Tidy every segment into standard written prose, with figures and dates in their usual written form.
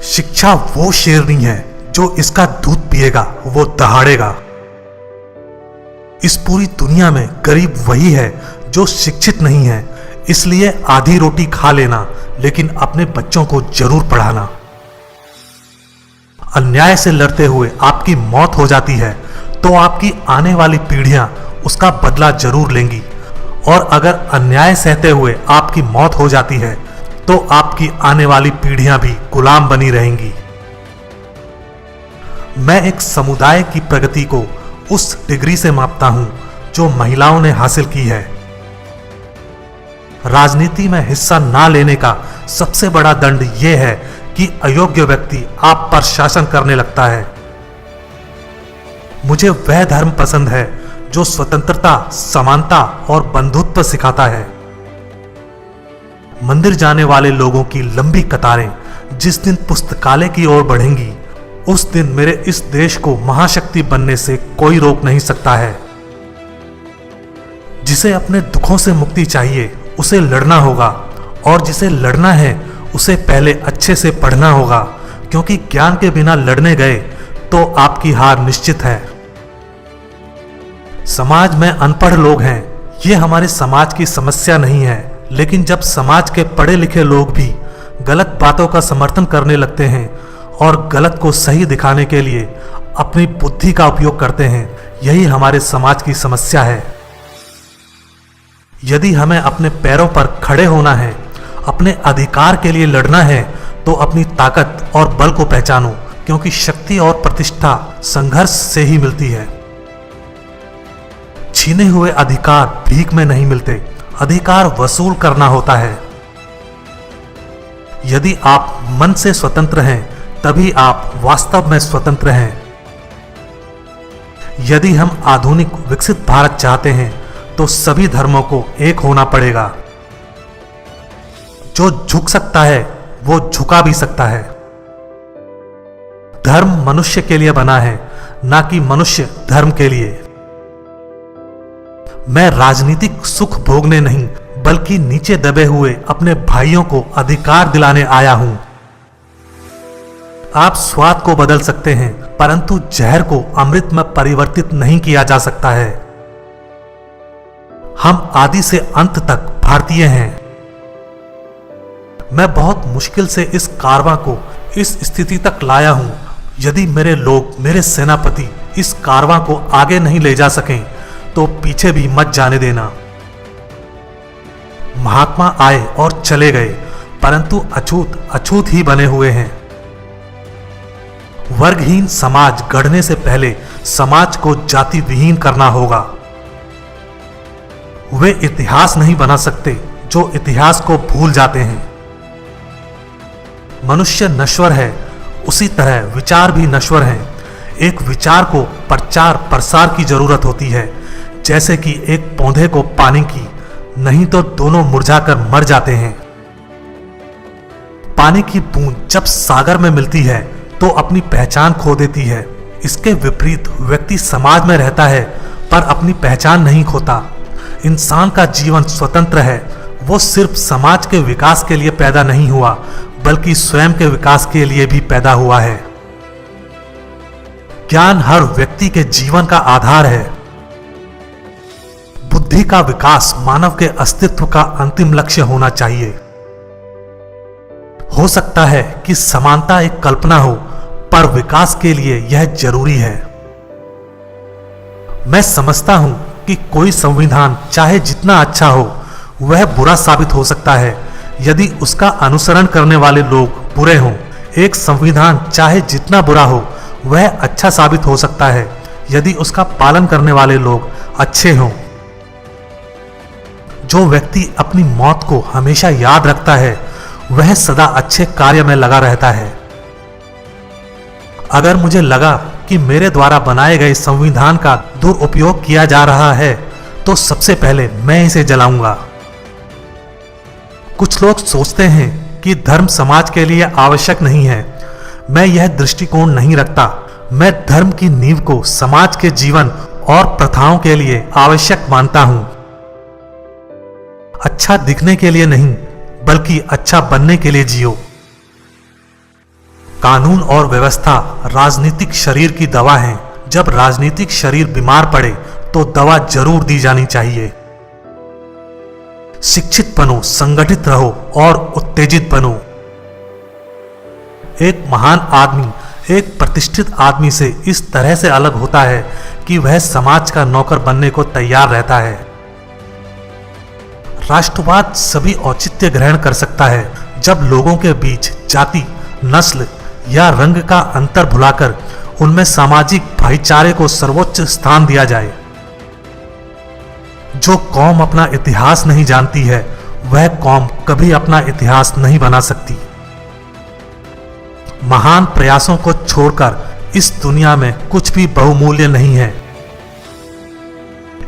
शिक्षा वो शेरनी है जो इसका दूध पिएगा वो दहाड़ेगा। इस पूरी दुनिया में गरीब वही है जो शिक्षित नहीं है, इसलिए आधी रोटी खा लेना लेकिन अपने बच्चों को जरूर पढ़ाना। अन्याय से लड़ते हुए आपकी मौत हो जाती है तो आपकी आने वाली पीढ़ियां उसका बदला जरूर लेंगी, और अगर अन्याय सहते हुए आपकी मौत हो जाती है तो आपकी आने वाली पीढ़ियां भी गुलाम बनी रहेंगी। मैं एक समुदाय की प्रगति को उस डिग्री से मापता हूं जो महिलाओं ने हासिल की है। राजनीति में हिस्सा ना लेने का सबसे बड़ा दंड यह है कि अयोग्य व्यक्ति आप पर शासन करने लगता है। मुझे वह धर्म पसंद है जो स्वतंत्रता, समानता और बंधुत्व सिखाता है। मंदिर जाने वाले लोगों की लंबी कतारें जिस दिन पुस्तकालय की ओर बढ़ेंगी, उस दिन मेरे इस देश को महाशक्ति बनने से कोई रोक नहीं सकता है। जिसे अपने दुखों से मुक्ति चाहिए उसे लड़ना होगा, और जिसे लड़ना है उसे पहले अच्छे से पढ़ना होगा, क्योंकि ज्ञान के बिना लड़ने गए तो आपकी हार निश्चित है। समाज में अनपढ़ लोग हैं, ये हमारे समाज की समस्या नहीं है, लेकिन जब समाज के पढ़े लिखे लोग भी गलत बातों का समर्थन करने लगते हैं और गलत को सही दिखाने के लिए अपनी बुद्धि का उपयोग करते हैं, यही हमारे समाज की समस्या है। यदि हमें अपने पैरों पर खड़े होना है, अपने अधिकार के लिए लड़ना है, तो अपनी ताकत और बल को पहचानो, क्योंकि शक्ति और प्रतिष्ठा संघर्ष से ही मिलती है। छीने हुए अधिकार भीख में नहीं मिलते, अधिकार वसूल करना होता है। यदि आप मन से स्वतंत्र हैं तभी आप वास्तव में स्वतंत्र हैं। यदि हम आधुनिक विकसित भारत चाहते हैं तो सभी धर्मों को एक होना पड़ेगा। जो झुक सकता है वो झुका भी सकता है। धर्म मनुष्य के लिए बना है, ना कि मनुष्य धर्म के लिए। मैं राजनीतिक सुख भोगने नहीं बल्कि नीचे दबे हुए अपने भाइयों को अधिकार दिलाने आया हूं। आप स्वाद को बदल सकते हैं, परंतु जहर को अमृत में परिवर्तित नहीं किया जा सकता है। हम आदि से अंत तक भारतीय हैं। मैं बहुत मुश्किल से इस कारवां को इस स्थिति तक लाया हूं। यदि मेरे लोग, मेरे सेनापति इस कारवां को आगे नहीं ले जा सकें तो पीछे भी मत जाने देना। महात्मा आए और चले गए, परंतु अछूत अछूत ही बने हुए हैं। वर्गहीन समाज गढ़ने से पहले समाज को जाति विहीन करना होगा। वे इतिहास नहीं बना सकते जो इतिहास को भूल जाते हैं। मनुष्य नश्वर है, उसी तरह विचार भी नश्वर हैं। एक विचार को प्रचार प्रसार की जरूरत होती है, जैसे कि एक पौधे को पानी की, नहीं तो दोनों मुरझाकर मर जाते हैं। पानी की बूंद जब सागर में मिलती है तो अपनी पहचान खो देती है। इसके विपरीत व्यक्ति समाज में रहता है पर अपनी पहचान नहीं खोता। इंसान का जीवन स्वतंत्र है, वो सिर्फ समाज के विकास के लिए पैदा नहीं हुआ बल्कि स्वयं के विकास के लिए भी पैदा हुआ है। ज्ञान हर व्यक्ति के जीवन का आधार है। बुद्धि का विकास मानव के अस्तित्व का अंतिम लक्ष्य होना चाहिए। हो सकता है कि समानता एक कल्पना हो, पर विकास के लिए यह जरूरी है। मैं समझता हूं कि कोई संविधान चाहे जितना अच्छा हो, वह बुरा साबित हो सकता है यदि उसका अनुसरण करने वाले लोग बुरे हों। एक संविधान चाहे जितना बुरा हो, वह अच्छा साबित हो सकता है यदि उसका पालन करने वाले लोग अच्छे हों। जो व्यक्ति अपनी मौत को हमेशा याद रखता है, वह सदा अच्छे कार्य में लगा रहता है। अगर मुझे लगा कि मेरे द्वारा बनाए गए संविधान का दुरुपयोग किया जा रहा है, तो सबसे पहले मैं इसे जलाऊंगा। कुछ लोग सोचते हैं कि धर्म समाज के लिए आवश्यक नहीं है। मैं यह दृष्टिकोण नहीं रखता। मैं धर्म की नींव को समाज के जीवन और प्रथाओं के लिए आवश्यक मानता हूं। अच्छा दिखने के लिए नहीं, बल्कि अच्छा बनने के लिए जियो। कानून और व्यवस्था राजनीतिक शरीर की दवा है। जब राजनीतिक शरीर बीमार पड़े तो दवा जरूर दी जानी चाहिए। शिक्षित बनो, संगठित रहो और उत्तेजित बनो। एक महान आदमी एक प्रतिष्ठित आदमी से इस तरह से अलग होता है कि वह समाज का नौकर बनने को तैयार रहता है। राष्ट्रवाद सभी औचित्य ग्रहण कर सकता है जब लोगों के बीच जाति, नस्ल या रंग का अंतर भुलाकर उनमें सामाजिक भाईचारे को सर्वोच्च स्थान दिया जाए। जो कौम अपना इतिहास नहीं जानती है वह कौम कभी अपना इतिहास नहीं बना सकती। महान प्रयासों को छोड़कर इस दुनिया में कुछ भी बहुमूल्य नहीं है।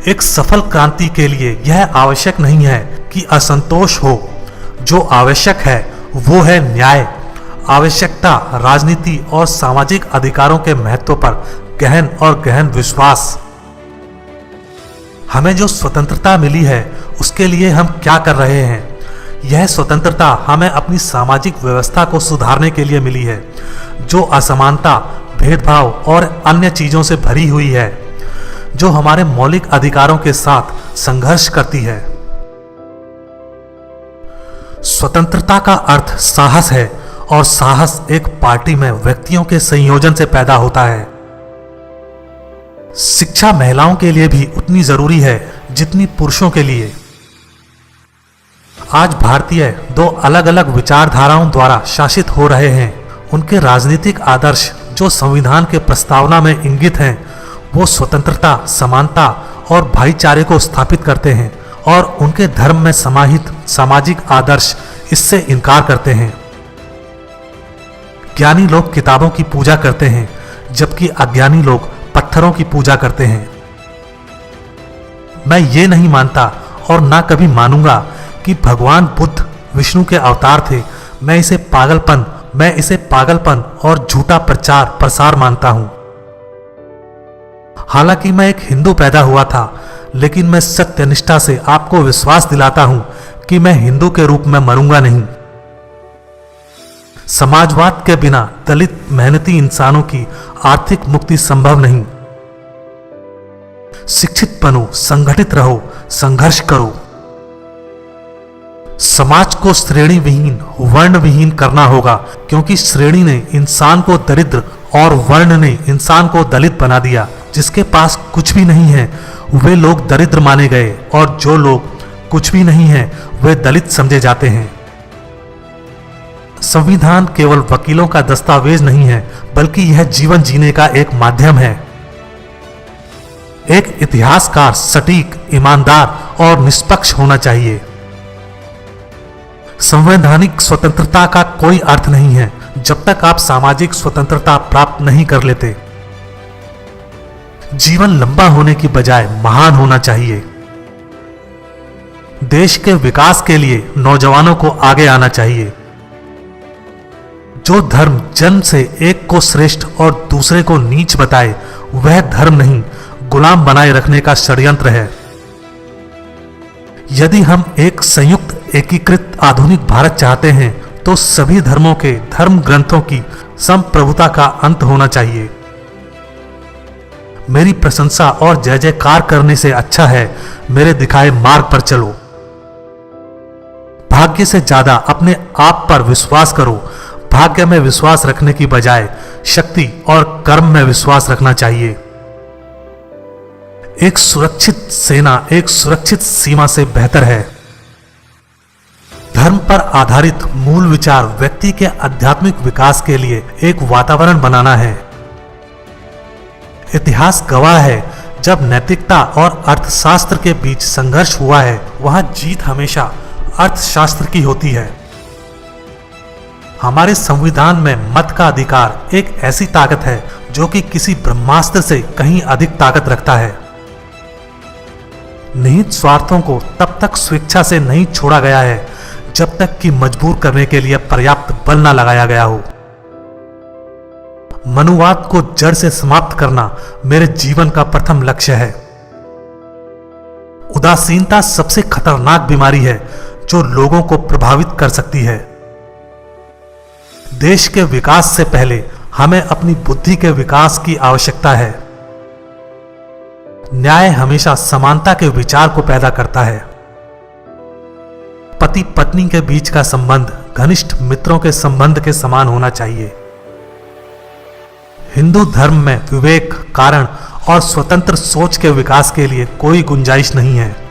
एक सफल क्रांति के लिए यह आवश्यक नहीं है कि असंतोष हो। जो आवश्यक है वो है न्याय, आवश्यकता, राजनीति और सामाजिक अधिकारों के महत्व पर गहन विश्वास। हमें जो स्वतंत्रता मिली है उसके लिए हम क्या कर रहे हैं? यह स्वतंत्रता हमें अपनी सामाजिक व्यवस्था को सुधारने के लिए मिली है, जो असमानता, भेदभाव और अन्य चीजों से भरी हुई है, जो हमारे मौलिक अधिकारों के साथ संघर्ष करती है। स्वतंत्रता का अर्थ साहस है और साहस एक पार्टी में व्यक्तियों के संयोजन से पैदा होता है। शिक्षा महिलाओं के लिए भी उतनी जरूरी है जितनी पुरुषों के लिए। आज भारतीय दो अलग अलग विचारधाराओं द्वारा शासित हो रहे हैं। उनके राजनीतिक आदर्श जो संविधान के प्रस्तावना में इंगित हैं, वो स्वतंत्रता, समानता और भाईचारे को स्थापित करते हैं और उनके धर्म में समाहित सामाजिक आदर्श इससे इनकार करते हैं। ज्ञानी लोग किताबों की पूजा करते हैं जबकि अज्ञानी लोग पत्थरों की पूजा करते हैं। मैं ये नहीं मानता और ना कभी मानूंगा कि भगवान बुद्ध विष्णु के अवतार थे। मैं इसे पागलपन और झूठा प्रचार प्रसार मानता हूं। हालांकि मैं एक हिंदू पैदा हुआ था, लेकिन मैं सत्यनिष्ठा से आपको विश्वास दिलाता हूं कि मैं हिंदू के रूप में मरूंगा नहीं। समाजवाद के बिना दलित मेहनती इंसानों की आर्थिक मुक्ति संभव नहीं। शिक्षित बनो, संगठित रहो, संघर्ष करो। समाज को श्रेणी विहीन, वर्ण विहीन करना होगा, क्योंकि श्रेणी ने इंसान को दरिद्र और वर्ण ने इंसान को दलित बना दिया। जिसके पास कुछ भी नहीं है वे लोग दरिद्र माने गए और जो लोग कुछ भी नहीं है वे दलित समझे जाते हैं। संविधान केवल वकीलों का दस्तावेज नहीं है, बल्कि यह जीवन जीने का एक माध्यम है। एक इतिहासकार सटीक, ईमानदार और निष्पक्ष होना चाहिए। संवैधानिक स्वतंत्रता का कोई अर्थ नहीं है जब तक आप सामाजिक स्वतंत्रता प्राप्त नहीं कर लेते। जीवन लंबा होने की बजाय महान होना चाहिए। देश के विकास के लिए नौजवानों को आगे आना चाहिए। जो धर्म जन्म से एक को श्रेष्ठ और दूसरे को नीच बताए वह धर्म नहीं, गुलाम बनाए रखने का षड्यंत्र है। यदि हम एक संयुक्त एकीकृत आधुनिक भारत चाहते हैं तो सभी धर्मों के धर्म ग्रंथों की संप्रभुता का अंत होना चाहिए। मेरी प्रशंसा और जय जयकार करने से अच्छा है मेरे दिखाए मार्ग पर चलो। भाग्य से ज्यादा अपने आप पर विश्वास करो। भाग्य में विश्वास रखने की बजाय शक्ति और कर्म में विश्वास रखना चाहिए। एक सुरक्षित सेना एक सुरक्षित सीमा से बेहतर है। धर्म पर आधारित मूल विचार व्यक्ति के आध्यात्मिक विकास के लिए एक वातावरण बनाना है। इतिहास गवाह है, जब नैतिकता और अर्थशास्त्र के बीच संघर्ष हुआ है वहां जीत हमेशा अर्थशास्त्र की होती है। हमारे संविधान में मत का अधिकार एक ऐसी ताकत है जो कि किसी ब्रह्मास्त्र से कहीं अधिक ताकत रखता है। निहित स्वार्थों को तब तक स्वेच्छा से नहीं छोड़ा गया है जब तक कि मजबूर करने के लिए पर्याप्त बल न लगाया गया हो। मनुवाद को जड़ से समाप्त करना मेरे जीवन का प्रथम लक्ष्य है। उदासीनता सबसे खतरनाक बीमारी है जो लोगों को प्रभावित कर सकती है। देश के विकास से पहले हमें अपनी बुद्धि के विकास की आवश्यकता है। न्याय हमेशा समानता के विचार को पैदा करता है। पति पत्नी के बीच का संबंध घनिष्ठ मित्रों के संबंध के समान होना चाहिए। हिंदू धर्म में विवेक, कारण और स्वतंत्र सोच के विकास के लिए कोई गुंजाइश नहीं है।